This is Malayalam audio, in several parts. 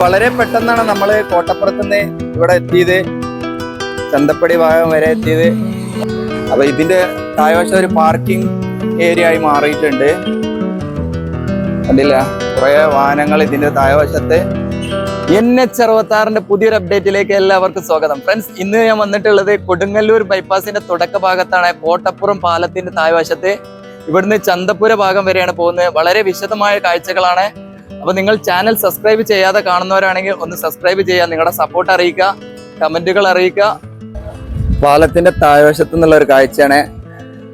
വളരെ പെട്ടെന്നാണ് നമ്മൾ കോട്ടപ്പുറത്തുനിന്ന് ഇവിടെ എത്തിയത്, ചന്തപ്പടി ഭാഗം വരെ എത്തിയത്. അപ്പൊ ഇതിന്റെ താഴ്വശം ഒരു പാർക്കിംഗ് ഏരിയ ആയി മാറിയിട്ടുണ്ട്. കണ്ടില്ല, കുറെ വാഹനങ്ങൾ ഇതിന്റെ താഴ്വശത്ത്. NH66 പുതിയൊരു അപ്ഡേറ്റിലേക്ക് എല്ലാവർക്കും സ്വാഗതം. ഫ്രണ്ട്സ്, ഇന്ന് ഞാൻ വന്നിട്ടുള്ളത് കൊടുങ്ങല്ലൂർ ബൈപ്പാസിന്റെ തുടക്ക ഭാഗത്താണ്, കോട്ടപ്പുറം പാലത്തിന്റെ താഴ്വശത്ത്. ഇവിടുന്ന് ചന്തപ്പുര ഭാഗം വരെയാണ് പോകുന്നത്. വളരെ വിശദമായ കാഴ്ചകളാണ്. അപ്പൊ നിങ്ങൾ ചാനൽ സബ്സ്ക്രൈബ് ചെയ്യാതെ കാണുന്നവരാണെങ്കിൽ ഒന്ന് സബ്സ്ക്രൈബ് ചെയ്യുക, നിങ്ങളുടെ സപ്പോർട്ട് അറിയിക്കുക, കമന്റുകൾ അറിയിക്കുക. പാലത്തിന്റെ താഴ്വശത്തു നിന്നുള്ള ഒരു കാഴ്ചയാണ്.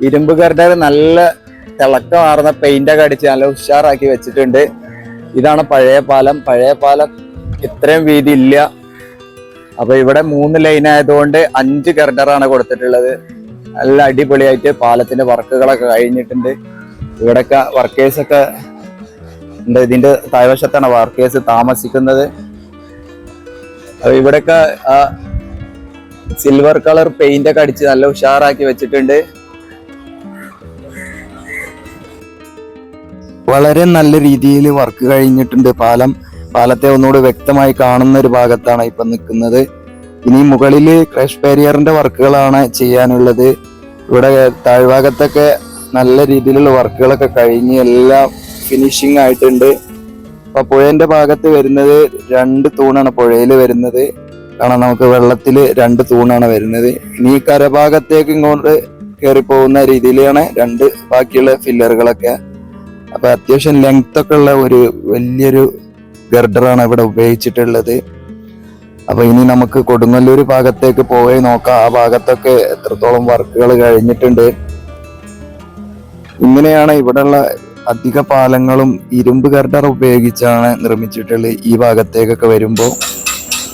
ഇരുമ്പ് ഗർഡർ നല്ല തിളക്കമാർന്ന പെയിന്റൊക്കെ അടിച്ച് നല്ല ഉഷാറാക്കി വെച്ചിട്ടുണ്ട്. ഇതാണ് പഴയ പാലം. പഴയ പാലം ഇത്രയും വീതി ഇല്ല. അപ്പൊ ഇവിടെ 3 ലൈൻ ആയതുകൊണ്ട് 5 ഗർഡറാണ് കൊടുത്തിട്ടുള്ളത്. നല്ല അടിപൊളിയായിട്ട് പാലത്തിന്റെ വർക്കുകളൊക്കെ കഴിഞ്ഞിട്ടുണ്ട്. ഇവിടെയൊക്കെ വർക്കേഴ്സൊക്കെ ഉണ്ട്. ഇതിന്റെ താഴ്വശത്താണ് വർക്കേഴ്സ് താമസിക്കുന്നത്. അപ്പൊ ഇവിടെയൊക്കെ സിൽവർ കളർ പെയിന്റ് ഒക്കെ അടിച്ച് നല്ല ഉഷാറാക്കി വെച്ചിട്ടുണ്ട്. വളരെ നല്ല രീതിയിൽ വർക്ക് കഴിഞ്ഞിട്ടുണ്ട്. പാലത്തെ ഒന്നുകൂടി വ്യക്തമായി കാണുന്ന ഒരു ഭാഗത്താണ് ഇപ്പൊ നിൽക്കുന്നത്. ഇനി മുകളിൽ ക്രഷ് ബാരിയറിന്റെ വർക്കുകളാണ് ചെയ്യാനുള്ളത്. ഇവിടെ താഴ്ഭാഗത്തൊക്കെ നല്ല രീതിയിലുള്ള വർക്കുകളൊക്കെ കഴിഞ്ഞ് എല്ലാം ഫിനിഷിംഗ് ആയിട്ടുണ്ട്. അപ്പൊ പുഴന്റെ ഭാഗത്ത് വരുന്നത് 2 തൂണാണ് പുഴയിൽ വരുന്നത്. കാരണം നമുക്ക് വെള്ളത്തിൽ 2 തൂണാണ് വരുന്നത്. ഇനി കരഭാഗത്തേക്ക് ഇങ്ങോട്ട് കയറി പോകുന്ന രീതിയിലാണ് ബാക്കിയുള്ള ഫില്ലറുകളൊക്കെ. അപ്പൊ അത്യാവശ്യം ലെങ്ത് ഒക്കെ ഉള്ള ഒരു വലിയൊരു ഗർഡറാണ് ഇവിടെ ഉപയോഗിച്ചിട്ടുള്ളത്. അപ്പൊ ഇനി നമുക്ക് കൊടുങ്ങല്ലൂർ ഭാഗത്തേക്ക് പോയി നോക്കാം. ആ ഭാഗത്തൊക്കെ എത്രത്തോളം വർക്കുകൾ കഴിഞ്ഞിട്ടുണ്ട്. ഇങ്ങനെയാണ് ഇവിടെയുള്ള അധിക പാലങ്ങളും ഇരുമ്പ് ഗർഡർ ഉപയോഗിച്ചാണ് നിർമ്മിച്ചിട്ടുള്ളത്. ഈ ഭാഗത്തേക്കൊക്കെ വരുമ്പോൾ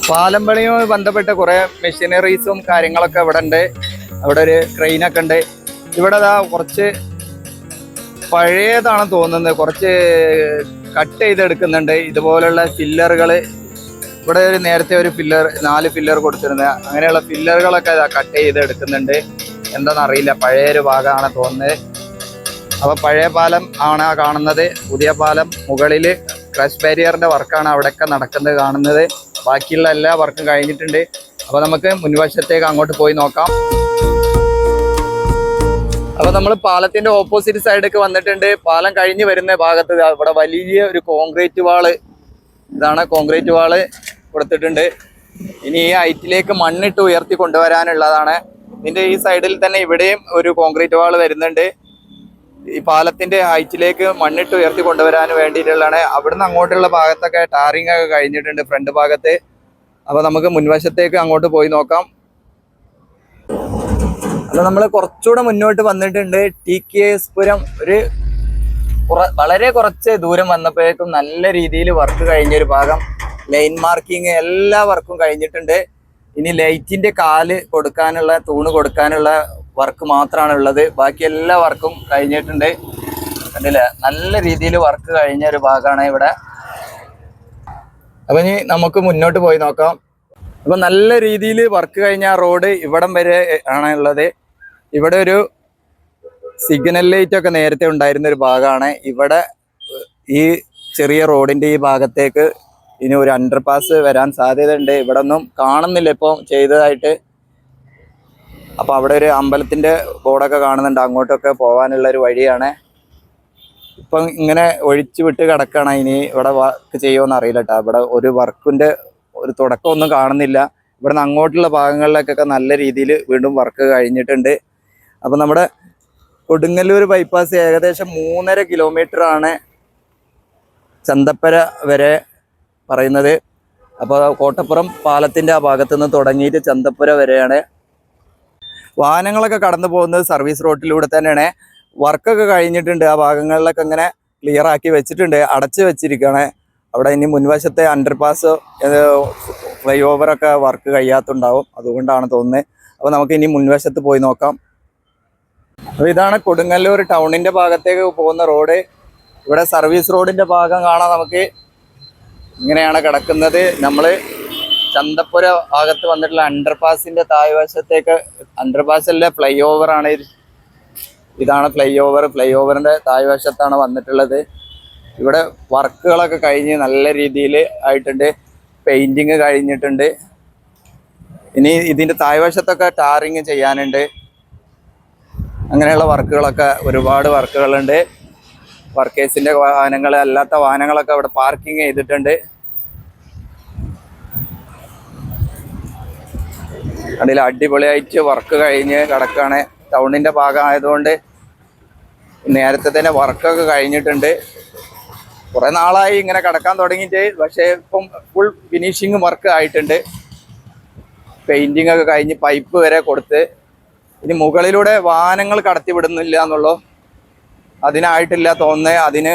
പാലം പണിയുമായി ബന്ധപ്പെട്ട കുറെ മെഷീനറീസും കാര്യങ്ങളൊക്കെ ഇവിടെ ഉണ്ട്. അവിടെ ഒരു ക്രെയിനൊക്കെ ഉണ്ട്. ഇവിടെ കുറച്ച് പഴയതാണ് തോന്നുന്നത്, കുറച്ച് കട്ട് ചെയ്തെടുക്കുന്നുണ്ട്. ഇതുപോലുള്ള ഫില്ലറുകൾ ഇവിടെ നേരത്തെ ഒരു 4 ഫില്ലർ കൊടുത്തിരുന്നത്, അങ്ങനെയുള്ള ഫില്ലറുകളൊക്കെ കട്ട് ചെയ്തെടുക്കുന്നുണ്ട്. എന്താണെന്നറിയില്ല, പഴയൊരു ഭാഗമാണ് തോന്നുന്നത്. അപ്പൊ പഴയ പാലം ആണ് കാണുന്നത്. പുതിയ പാലം മുകളിൽ ക്രഷ് ബാരിയറിന്റെ വർക്കാണ് അവിടെയൊക്കെ നടക്കുന്നത് കാണുന്നത്. ബാക്കിയുള്ള എല്ലാ വർക്കും കഴിഞ്ഞിട്ടുണ്ട്. അപ്പൊ നമുക്ക് മുൻവശത്തേക്ക് അങ്ങോട്ട് പോയി നോക്കാം. അപ്പൊ നമ്മൾ പാലത്തിന്റെ ഓപ്പോസിറ്റ് സൈഡൊക്കെ വന്നിട്ടുണ്ട്. പാലം കഴിഞ്ഞ് വരുന്ന ഭാഗത്ത് ഇവിടെ വലിയ ഒരു കോൺക്രീറ്റ് വാള്, ഇതാണ് കോൺക്രീറ്റ് വാള് കൊടുത്തിട്ടുണ്ട്. ഇനി ഈ ഹൈറ്റിലേക്ക് മണ്ണിട്ട് ഉയർത്തി കൊണ്ടുവരാനുള്ളതാണ്. ഇതിന്റെ ഈ സൈഡിൽ തന്നെ ഇവിടെയും ഒരു കോൺക്രീറ്റ് വാള് വരുന്നുണ്ട്. ഈ പാലത്തിന്റെ ഹൈറ്റിലേക്ക് മണ്ണിട്ട് ഉയർത്തി കൊണ്ടുവരാൻ വേണ്ടിയിട്ടുള്ളതാണ്. അവിടുന്ന് അങ്ങോട്ടുള്ള ഭാഗത്തൊക്കെ ടാറിങ് ഒക്കെ കഴിഞ്ഞിട്ടുണ്ട് ഫ്രണ്ട് ഭാഗത്ത്. അപ്പൊ നമുക്ക് മുൻവശത്തേക്ക് അങ്ങോട്ട് പോയി നോക്കാം. അപ്പൊ നമ്മൾ കുറച്ചുകൂടെ മുന്നോട്ട് വന്നിട്ടുണ്ട്. TKS പുരം വളരെ കുറച്ച് ദൂരം വന്നപ്പോഴേക്കും നല്ല രീതിയിൽ വർക്ക് കഴിഞ്ഞൊരു ഭാഗം. ലൈൻ മാർക്കിങ് എല്ലാ വർക്കും കഴിഞ്ഞിട്ടുണ്ട്. ഇനി ലൈറ്റിന്റെ കാല് കൊടുക്കാനുള്ള, തൂണ് കൊടുക്കാനുള്ള വർക്ക് മാത്രമാണ് ഉള്ളത്. ബാക്കി എല്ലാ വർക്കും കഴിഞ്ഞിട്ടുണ്ട്. കണ്ടില്ലേ, നല്ല രീതിയിൽ വർക്ക് കഴിഞ്ഞ ഒരു ഭാഗമാണ് ഇവിടെ. അപ്പൊ ഇനി നമുക്ക് മുന്നോട്ട് പോയി നോക്കാം. അപ്പൊ നല്ല രീതിയിൽ വർക്ക് കഴിഞ്ഞ റോഡ് ഇവിടം വരെ ആണ് ഉള്ളത്. ഇവിടെ ഒരു സിഗ്നൽ ലൈറ്റ് ഒക്കെ നേരത്തെ ഉണ്ടായിരുന്ന ഒരു ഭാഗമാണ്. ഇവിടെ ഈ ചെറിയ റോഡിന്റെ ഈ ഭാഗത്തേക്ക് ഇനി ഒരു അണ്ടർപാസ് വരാൻ സാധ്യതയുണ്ട്. ഇവിടെ ഒന്നും കാണുന്നില്ല ഇപ്പോൾ ചെയ്തതായിട്ട്. അപ്പൊ അവിടെ ഒരു അമ്പലത്തിന്റെ ബോർഡൊക്കെ കാണുന്നുണ്ട്. അങ്ങോട്ടൊക്കെ പോകാനുള്ള ഒരു വഴിയാണ്. ഇപ്പം ഇങ്ങനെ ഒഴിച്ചു വിട്ട് കിടക്കണം. ഇനി ഇവിടെ വർക്ക് ചെയ്യുമോന്ന് അറിയില്ല കേട്ടോ. ഇവിടെ ഒരു വർക്കിന്റെ ഒരു തുടക്കമൊന്നും കാണുന്നില്ല. ഇവിടെ നിന്ന് അങ്ങോട്ടുള്ള ഭാഗങ്ങളിലേക്കൊക്കെ നല്ല രീതിയിൽ വീണ്ടും വർക്ക് കഴിഞ്ഞിട്ടുണ്ട്. അപ്പൊ നമ്മുടെ കൊടുങ്ങല്ലൂർ ബൈപ്പാസ് ഏകദേശം 3.5 കിലോമീറ്റർ ആണ് ചന്തപ്പര വരെ പറയുന്നത്. അപ്പോൾ കോട്ടപ്പുറം പാലത്തിന്റെ ആ ഭാഗത്തു നിന്ന് തുടങ്ങിയിട്ട് ചന്തപ്പുര വരെയാണ്. വാഹനങ്ങളൊക്കെ കടന്നു പോകുന്നത് സർവീസ് റോഡിലൂടെ തന്നെയാണ്. വർക്കൊക്കെ കഴിഞ്ഞിട്ടുണ്ട്. ആ ഭാഗങ്ങളിലൊക്കെ ഇങ്ങനെ ക്ലിയർ ആക്കി വെച്ചിട്ടുണ്ട്, അടച്ചു വെച്ചിരിക്കുകയാണ്. അവിടെ ഇനി മുൻവശത്തെ അണ്ടർപാസ്, ഫ്ലൈ ഓവറൊക്കെ വർക്ക് കഴിയാത്തുണ്ടാവും, അതുകൊണ്ടാണ് തോന്നുന്നത്. അപ്പോൾ നമുക്ക് ഇനി മുൻവശത്ത് പോയി നോക്കാം. അപ്പോൾ ഇതാണ് കൊടുങ്ങല്ലൂർ ടൗണിന്റെ ഭാഗത്തേക്ക് പോകുന്ന റോഡ്. ഇവിടെ സർവീസ് റോഡിന്റെ ഭാഗം കാണാം. നമുക്ക് ഇങ്ങനെയാണ് കിടക്കുന്നത്. നമ്മൾ ചന്തപ്പുര ഭാഗത്ത് വന്നിട്ടുള്ള അണ്ടർപാസിന്റെ താഴ്വശത്തേക്ക്, അണ്ടർപാസല്ല ഫ്ലൈ ഓവറാണ്. ഇതാണ് ഫ്ലൈ ഓവറിന്റെ താഴ്വശത്താണ് വന്നിട്ടുള്ളത്. ഇവിടെ വർക്കുകളൊക്കെ കഴിഞ്ഞ് നല്ല രീതിയിൽ ആയിട്ടുണ്ട്. പെയിന്റിങ് കഴിഞ്ഞിട്ടുണ്ട്. ഇനി ഇതിന്റെ താഴ്വശത്തൊക്കെ ടാറിങ് ചെയ്യാനുണ്ട്. അങ്ങനെയുള്ള വർക്കുകളൊക്കെ ഒരുപാട് വർക്കുകളുണ്ട്. വർക്കേഴ്സിന്റെ വാഹനങ്ങൾ അല്ലാത്ത വാഹനങ്ങളൊക്കെ അവിടെ പാർക്കിംഗ് ചെയ്തിട്ടുണ്ട്. അതിൽ അടിപൊളിയായിട്ട് വർക്ക് കഴിഞ്ഞ് കിടക്കാണ്. ടൗണിന്റെ ഭാഗമായതുകൊണ്ട് നേരത്തെ തന്നെ വർക്കൊക്കെ കഴിഞ്ഞിട്ടുണ്ട്. കുറെ നാളായി ഇങ്ങനെ കിടക്കാൻ തുടങ്ങിയിട്ട്. പക്ഷേ ഇപ്പം ഫുൾ ഫിനിഷിങ് വർക്ക് ആയിട്ടുണ്ട്. പെയിന്റിങ് ഒക്കെ കഴിഞ്ഞ് പൈപ്പ് വരെ കൊടുത്ത്. ഇനി മുകളിലൂടെ വാഹനങ്ങൾ കടത്തി വിടുന്നില്ല എന്നുള്ളൂ. അതിനായിട്ടില്ല തോന്നുന്നത്. അതിന്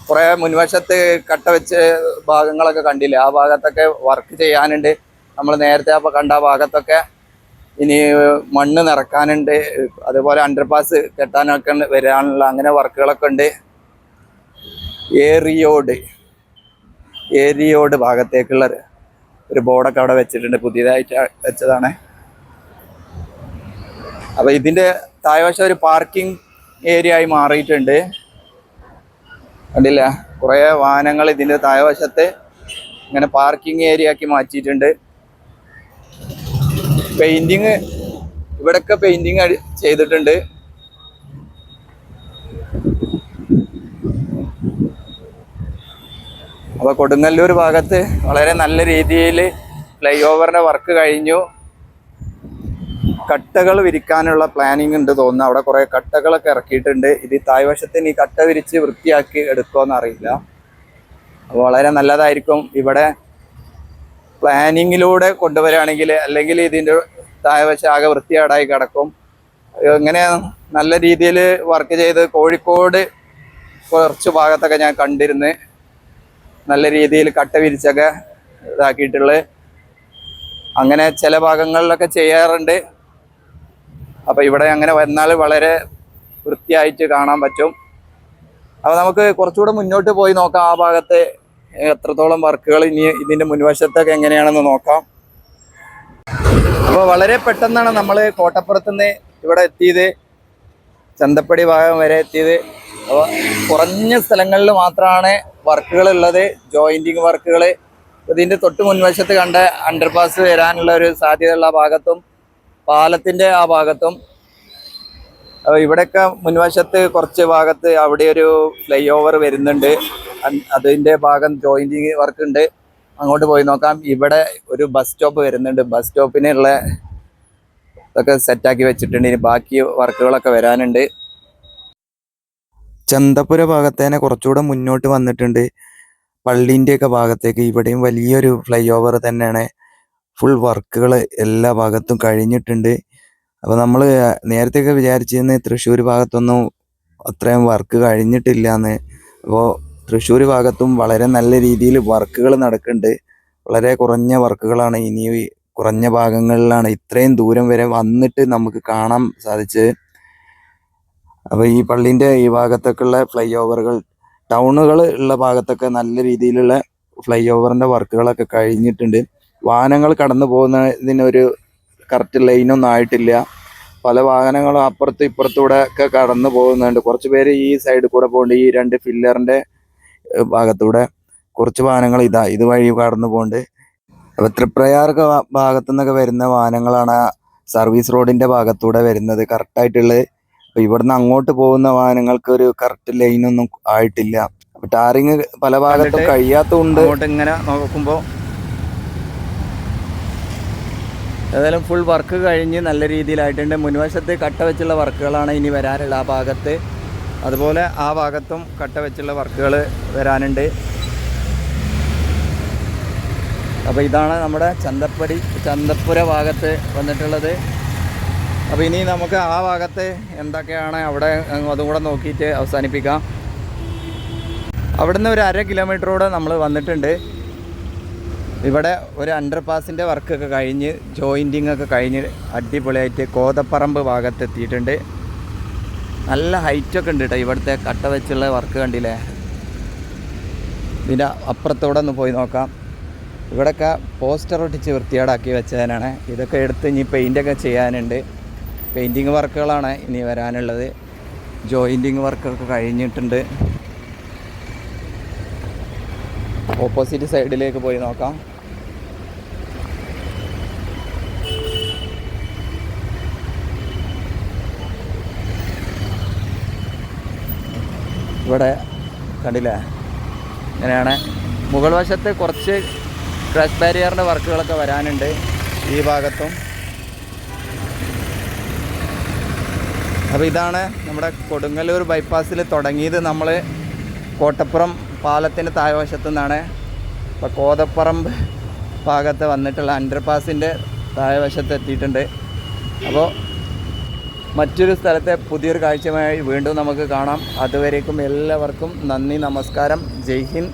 കുറെ മുൻവശത്ത് കട്ട വെച്ച് ഭാഗങ്ങളൊക്കെ കണ്ടില്ലേ, ആ ഭാഗത്തൊക്കെ വർക്ക് ചെയ്യാനുണ്ട്. നമ്മൾ നേരത്തെ അപ്പോൾ കണ്ട ഭാഗത്തൊക്കെ ഇനി മണ്ണ് നിറക്കാനുണ്ട്. അതുപോലെ അണ്ടർപാസ് കെട്ടാനൊക്കെ വരാനുള്ള അങ്ങനെ വർക്കുകളൊക്കെ ഉണ്ട്. ഏരിയോട് ഭാഗത്തേക്കുള്ള ഒരു ബോർഡൊക്കെ അവിടെ വെച്ചിട്ടുണ്ട്. പുതിയതായിട്ട് വെച്ചതാണ്. അപ്പൊ ഇതിന്റെ താഴ്വശം ഒരു പാർക്കിംഗ് ഏരിയ ആയി മാറിയിട്ടുണ്ട്. കണ്ടില്ല, കുറെ വാഹനങ്ങൾ ഇതിന്റെ താഴ്വശത്ത് ഇങ്ങനെ പാർക്കിംഗ് ഏരിയ ആക്കി മാറ്റിയിട്ടുണ്ട്. പെയിന്റിങ് ഇവിടൊക്കെ പെയിന്റിങ് ചെയ്തിട്ടുണ്ട്. അപ്പൊ കൊടുങ്ങല്ലൂർ ഭാഗത്ത് വളരെ നല്ല രീതിയിൽ ഫ്ലൈ ഓവറിന്റെ വർക്ക് കഴിഞ്ഞു. കട്ടകൾ വിരിക്കാനുള്ള പ്ലാനിങ് ഉണ്ട് തോന്നുന്നു. അവിടെ കുറെ കട്ടകളൊക്കെ ഇറക്കിയിട്ടുണ്ട്. ഇത് താഴ്വശത്തിന് ഈ കട്ട വിരിച്ച് വൃത്തിയാക്കി എടുക്കുമെന്ന് അറിയില്ല. അപ്പോൾ വളരെ നല്ലതായിരിക്കും. ഇവിടെ പ്ലാനിങ്ങിലൂടെ കൊണ്ടുവരികയാണെങ്കിൽ, അല്ലെങ്കിൽ ഇതിൻ്റെ താഴ്വശം ആകെ വൃത്തികേടായി കിടക്കും. ഇങ്ങനെ നല്ല രീതിയിൽ വർക്ക് ചെയ്ത് കോഴിക്കോട് കുറച്ച് ഭാഗത്തൊക്കെ ഞാൻ കണ്ടിരുന്ന് നല്ല രീതിയിൽ കട്ട വിരിച്ചൊക്കെ ഇതാക്കിയിട്ടുള്ളത്. അങ്ങനെ ചില ഭാഗങ്ങളിലൊക്കെ ചെയ്യാറുണ്ട്. അപ്പോൾ ഇവിടെ അങ്ങനെ വന്നാൽ വളരെ വൃത്തിയായിട്ട് കാണാൻ പറ്റും. അപ്പോൾ നമുക്ക് കുറച്ചുകൂടെ മുന്നോട്ട് പോയി നോക്കാം. ആ ഭാഗത്ത് എത്രത്തോളം വർക്കുകൾ ഇനി ഇതിൻ്റെ മുൻവശത്തൊക്കെ എങ്ങനെയാണെന്ന് നോക്കാം. അപ്പോൾ വളരെ പെട്ടെന്നാണ് നമ്മൾ കോട്ടപ്പുറത്തുനിന്ന് ഇവിടെ എത്തിയത്, ചന്തപ്പടി ഭാഗം വരെ എത്തിയത്. അപ്പോൾ കുറഞ്ഞ സ്ഥലങ്ങളിൽ മാത്രമാണ് വർക്കുകൾ ഉള്ളത്, ജോയിൻറ്റിങ് വർക്കുകൾ. ഇതിൻ്റെ തൊട്ട് മുൻവശത്ത് കണ്ട അണ്ടർപാസ് വരാനുള്ള ഒരു സാധ്യതയുള്ള ഭാഗത്തും പാലത്തിൻ്റെ ആ ഭാഗത്തും, ഇവിടെയൊക്കെ മുൻവശത്ത് കുറച്ച് ഭാഗത്ത് അവിടെ ഒരു ഫ്ലൈ ഓവർ വരുന്നുണ്ട്. അതിൻ്റെ ഭാഗം ജോയിൻറ്റിങ് വർക്ക് ഉണ്ട്. അങ്ങോട്ട് പോയി നോക്കാം. ഇവിടെ ഒരു ബസ് സ്റ്റോപ്പ് വരുന്നുണ്ട്. ബസ് സ്റ്റോപ്പിനുള്ള ഇതൊക്കെ സെറ്റാക്കി വെച്ചിട്ടുണ്ട്. ഇനി ബാക്കി വർക്കുകളൊക്കെ വരാനുണ്ട്. ചന്തപ്പുര ഭാഗത്തേനെ കുറച്ചുകൂടെ മുന്നോട്ട് വന്നിട്ടുണ്ട്. പള്ളീൻ്റെയൊക്കെ ഭാഗത്തേക്ക് ഇവിടെയും വലിയൊരു ഫ്ലൈ ഓവർ തന്നെയാണ്. ഫുൾ വർക്കുകൾ എല്ലാ ഭാഗത്തും കഴിഞ്ഞിട്ടുണ്ട്. അപ്പോൾ നമ്മൾ നേരത്തെയൊക്കെ വിചാരിച്ചിരുന്ന തൃശ്ശൂർ ഭാഗത്തൊന്നും അത്രയും വർക്ക് കഴിഞ്ഞിട്ടില്ല എന്ന്. അപ്പോൾ തൃശ്ശൂർ ഭാഗത്തും വളരെ നല്ല രീതിയിൽ വർക്കുകൾ നടക്കുന്നുണ്ട്. വളരെ കുറഞ്ഞ വർക്കുകളാണ്. ഇനി കുറഞ്ഞ ഭാഗങ്ങളിലാണ് ഇത്രയും ദൂരം വരെ വന്നിട്ട് നമുക്ക് കാണാൻ സാധിച്ചത്. അപ്പോൾ ഈ പള്ളീൻ്റെ ഈ ഭാഗത്തൊക്കെയുള്ള ഫ്ലൈ ഓവറുകൾ, ടൗണുകൾ ഉള്ള ഭാഗത്തൊക്കെ നല്ല രീതിയിലുള്ള ഫ്ലൈ ഓവറിൻ്റെ വർക്കുകളൊക്കെ കഴിഞ്ഞിട്ടുണ്ട്. വാഹനങ്ങൾ കടന്നു പോകുന്നതിനൊരു കറക്റ്റ് ലൈനൊന്നും ആയിട്ടില്ല. പല വാഹനങ്ങളും അപ്പുറത്തും ഇപ്പുറത്തൂടെ ഒക്കെ കടന്നു പോകുന്നുണ്ട്. കുറച്ച് പേര് ഈ സൈഡിൽ കൂടെ പോകുന്നുണ്ട്. ഈ രണ്ട് ഫില്ലറിൻ്റെ ഭാഗത്തൂടെ കുറച്ച് വാഹനങ്ങൾ ഇതുവഴി കടന്നു പോകുന്നുണ്ട്. അപ്പോൾ തൃപ്രയാർ ഭാഗത്തു നിന്നൊക്കെ വരുന്ന വാഹനങ്ങളാണ് സർവീസ് റോഡിൻ്റെ ഭാഗത്തൂടെ വരുന്നത് കറക്റ്റായിട്ടുള്ളത്. അപ്പോൾ ഇവിടുന്ന് അങ്ങോട്ട് പോകുന്ന വാഹനങ്ങൾക്ക് ഒരു കറക്റ്റ് ലൈനൊന്നും ആയിട്ടില്ല. അപ്പോൾ ടാറിങ് പല ഭാഗത്തും കഴിയാത്തതുകൊണ്ട് ഇങ്ങനെ നോക്കുമ്പോൾ ഏതായാലും ഫുൾ വർക്ക് കഴിഞ്ഞ് നല്ല രീതിയിലായിട്ടുണ്ട്. മുൻവശത്ത് കട്ട വെച്ചുള്ള വർക്കുകളാണ് ഇനി വരാനുള്ള ആ ഭാഗത്ത്. അതുപോലെ ആ ഭാഗത്തും കട്ട വെച്ചുള്ള വർക്കുകൾ വരാനുണ്ട്. അപ്പോൾ ഇതാണ് നമ്മുടെ ചന്തപ്പുര ഭാഗത്ത് വന്നിട്ടുള്ളത്. അപ്പോൾ ഇനി നമുക്ക് ആ ഭാഗത്ത് എന്തൊക്കെയാണ് അവിടെ അതും കൂടെ നോക്കിയിട്ട് അവസാനിപ്പിക്കാം. അവിടുന്ന് ഒരു 1/2 കിലോമീറ്ററോടെ നമ്മൾ വന്നിട്ടുണ്ട്. ഇവിടെ ഒരു അണ്ടർപാസിൻ്റെ വർക്കൊക്കെ കഴിഞ്ഞ് ജോയിൻറ്റിങ് ഒക്കെ കഴിഞ്ഞ് അടിപൊളിയായിട്ട് കോതപ്പറമ്പ് ഭാഗത്ത് എത്തിയിട്ടുണ്ട്. നല്ല ഹൈറ്റൊക്കെ ഉണ്ട് കേട്ടോ. ഇവിടുത്തെ കട്ട വെച്ചുള്ള വർക്ക് കണ്ടില്ലേ. ഇതിൻ്റെ അപ്പുറത്തൂടെ ഒന്ന് പോയി നോക്കാം. ഇവിടെയൊക്കെ പോസ്റ്റർ ഒട്ടിച്ച് വൃത്തികേടാക്കി വെച്ചതിനാണ്. ഇതൊക്കെ എടുത്ത് ഇനി പെയിൻ്റൊക്കെ ചെയ്യാനുണ്ട്. പെയിൻറ്റിങ് വർക്കുകളാണ് ഇനി വരാനുള്ളത്. ജോയിൻറ്റിങ് വർക്കൊക്കെ കഴിഞ്ഞിട്ടുണ്ട്. ഓപ്പോസിറ്റ് സൈഡിലേക്ക് പോയി നോക്കാം. ഇവിടെ കണ്ടില്ലേ, ഇങ്ങനെയാണ്. മുകൾ വശത്ത് കുറച്ച് ക്രാഷ് ബാരിയറിൻ്റെ വർക്കുകളൊക്കെ വരാനുണ്ട് ഈ ഭാഗത്തും. അപ്പോൾ ഇതാണ് നമ്മുടെ കൊടുങ്ങല്ലൂർ ബൈപ്പാസിൽ തുടങ്ങിയത്. നമ്മൾ കോട്ടപ്പുറം പാലത്തിൻ്റെ താഴ്വശത്തു നിന്നാണ് ഇപ്പോൾ കോതപ്പറമ്പ് ഭാഗത്ത് വന്നിട്ടുള്ള അണ്ടർപാസിൻ്റെ താഴ്വശത്ത് എത്തിയിട്ടുണ്ട്. അപ്പോൾ മറ്റൊരു സ്ഥലത്തെ പുതിയൊരു കാഴ്ചയുമായി വീണ്ടും നമുക്ക് കാണാം. അതുവരേക്കും എല്ലാവർക്കും നന്ദി, നമസ്കാരം, ജയ് ഹിന്ദ്.